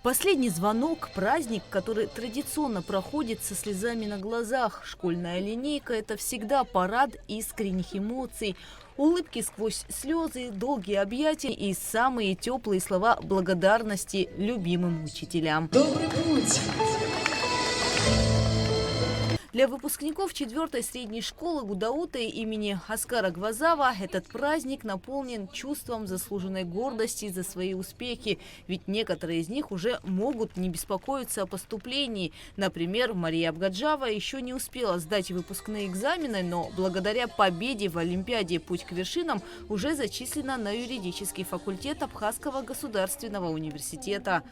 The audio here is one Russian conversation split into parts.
Последний звонок – праздник, который традиционно проходит со слезами на глазах. Школьная линейка – это всегда парад искренних эмоций. Улыбки сквозь слезы, долгие объятия и самые теплые слова благодарности любимым учителям. Добрый путь! Для выпускников 4-й средней школы Гудаута имени Аскара Гвазава этот праздник наполнен чувством заслуженной гордости за свои успехи. Ведь некоторые из них уже могут не беспокоиться о поступлении. Например, Мария Абгаджава еще не успела сдать выпускные экзамены, но благодаря победе в Олимпиаде «Путь к вершинам» уже зачислена на юридический факультет Абхазского государственного университета.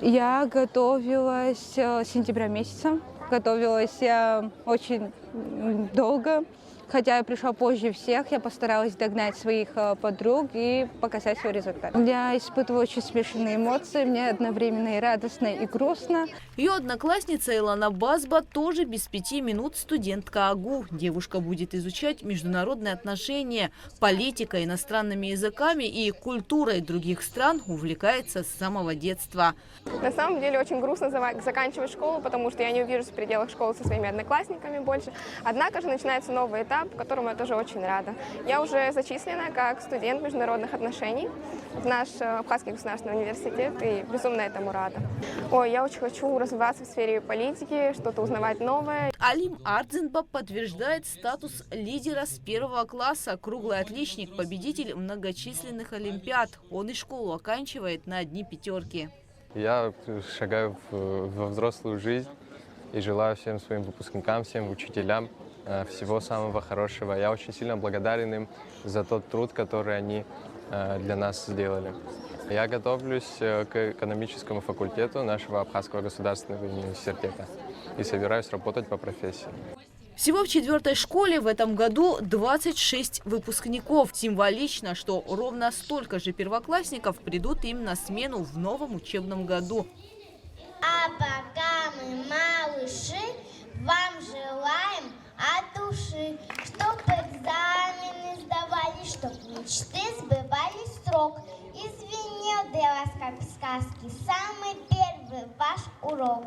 Я готовилась с сентября месяца. Готовилась я очень долго, хотя я пришла позже всех. Я постаралась догнать своих подруг и показать свой результат. Я испытывала очень смешанные эмоции, мне одновременно и радостно, и грустно. Ее одноклассница Илана Базба тоже без 5 минут студентка АГУ. Девушка будет изучать международные отношения, политикой, иностранными языками и культурой других стран, увлекается с самого детства. На самом деле очень грустно заканчивать школу, потому что я не увижусь в пределах школы со своими одноклассниками больше. Однако же начинается новый этап, которому я тоже очень рада. Я уже зачислена как студент международных отношений в наш Абхазский государственный университет и безумно этому рада. Ой, я очень хочу развиваться в сфере политики, что-то узнавать новое. Алим Ардзенбаб подтверждает статус лидера с 1 класса, круглый отличник, победитель многочисленных олимпиад. Он и школу оканчивает на одни пятерки. Я шагаю во взрослую жизнь и желаю всем своим выпускникам, всем учителям всего самого хорошего. Я очень сильно благодарен им за тот труд, который они для нас сделали. Я готовлюсь к экономическому факультету нашего Абхазского государственного университета и собираюсь работать по профессии. Всего в 4-й школе в этом году 26 выпускников. Символично, что ровно столько же первоклассников придут им на смену в новом учебном году. А пока мы малыши, вам желаем от души, чтоб экзамены сдавали, чтоб мечты сбывались в срок. И звенел для вас, как в сказке, самый первый ваш урок.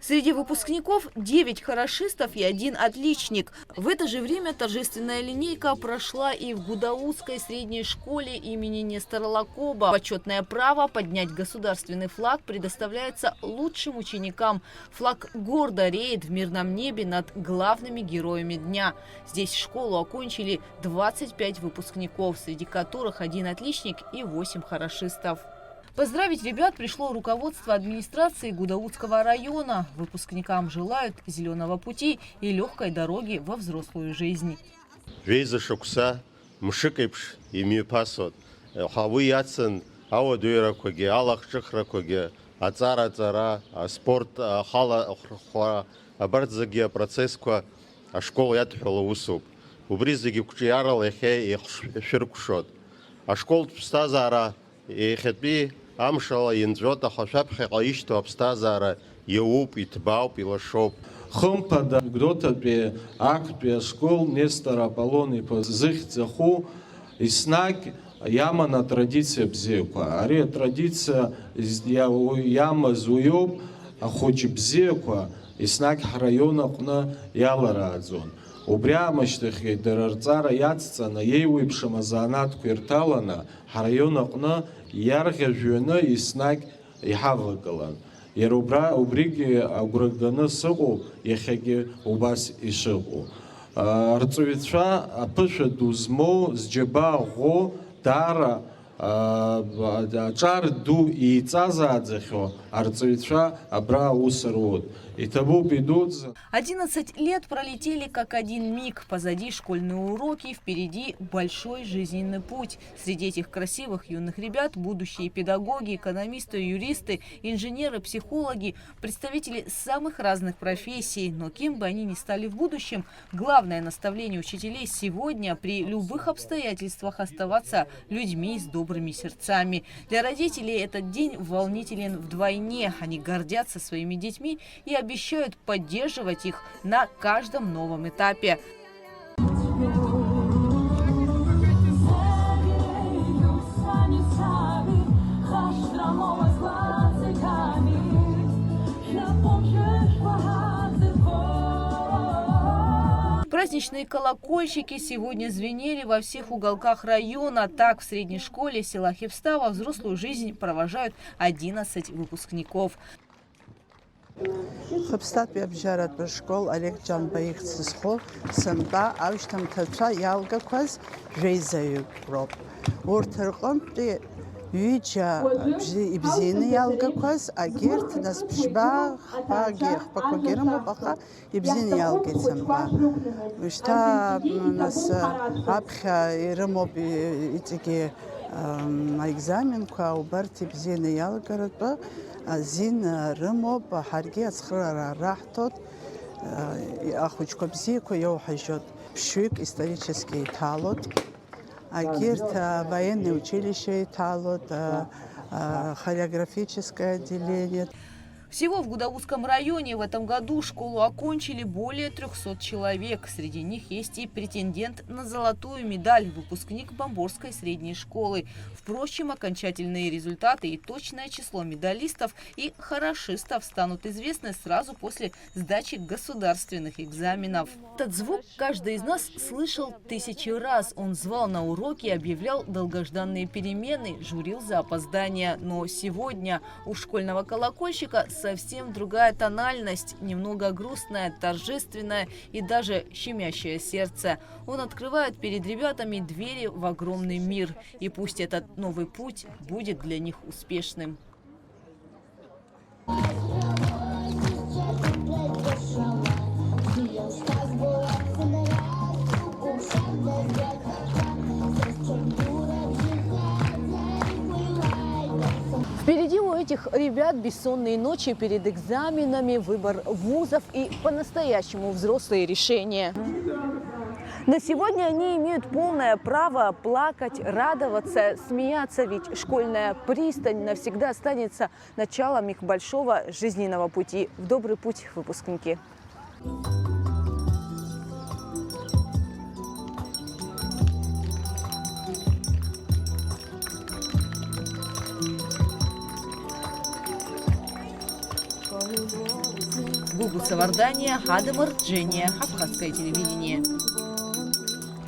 Среди выпускников 9 хорошистов и 1 отличник. В это же время торжественная линейка прошла и в Гудаутской средней школе имени Нестора Лакоба. Почетное право поднять государственный флаг предоставляется лучшим ученикам. Флаг гордо реет в мирном небе над главными героями дня. Здесь школу окончили 25 выпускников, среди которых 1 отличник и 8 хорошистов. Поздравить ребят пришло руководство администрации Гудаутского района. Выпускникам желают зеленого пути и легкой дороги во взрослую жизнь. Амшала инжота хашапха ишто обстазара еуп итбауп илашоп. Хомпада гдота бе акбе школ Нестора Аполлони по зыхцаху и снаг ямана традиция бзеква. Аре традиция яма зуёб ахочи бзеква и снаг района куна ялара адзон. Убрямаштахи дерарцара яццана еуипшама заанатку ирталана района куна Яргажуна и снаг и хавакалан. Ярубра убриги агургана сагу ехаги убас и шагу. Арцовича апыша дузмо сджеба го дара чар ду и цазадзахо арцовича абра усарвод. И того бедут. 11 лет пролетели как один миг. Позади школьные уроки, впереди большой жизненный путь. Среди этих красивых юных ребят будущие педагоги, экономисты, юристы, инженеры, психологи, представители самых разных профессий. Но кем бы они ни стали в будущем, главное наставление учителей сегодня при любых обстоятельствах оставаться людьми с добрыми сердцами. Для родителей этот день волнителен вдвойне. Они гордятся своими детьми и обещают поддерживать их на каждом новом этапе. Хашрамова Праздничные колокольчики сегодня звенели во всех уголках района. Так, в средней школе села Хевстава взрослую жизнь провожают 11 выпускников. Хепстат биабжарат башкол Олег Джанбаих цисхо сэмба авштам тэлча ялгакваз жейзаю роп. Уртэркъомпи юича ибзины ялгакваз агерт нас пшба хпагех пакогерам баха ибзины ялгецэмба. Ушта нас апха ирамоби итиги экзамен ква убарти ибзины ялгаратба. Зин рымоб харги ацхрара рахтот ахучко бзико йохажот пшуик исторический талот агирт военное училище талот хореографическое отделение. Всего в Гудаутском районе в этом году школу окончили более 300 человек. Среди них есть и претендент на золотую медаль, выпускник Бамборской средней школы. Впрочем, окончательные результаты и точное число медалистов и хорошистов станут известны сразу после сдачи государственных экзаменов. Этот звук каждый из нас слышал тысячи раз. Он звал на уроки, объявлял долгожданные перемены, журил за опоздание. Но сегодня у школьного колокольчика совсем другая тональность, немного грустная, торжественная и даже щемящее сердце. Он открывает перед ребятами двери в огромный мир. И пусть этот новый путь будет для них успешным. Впереди у этих ребят бессонные ночи перед экзаменами, выбор вузов и по-настоящему взрослые решения. На сегодня они имеют полное право плакать, радоваться, смеяться, ведь школьная пристань навсегда останется началом их большого жизненного пути. В добрый путь, выпускники! Гугу Савардания, Хадамар, Джения, Абхазское телевидение.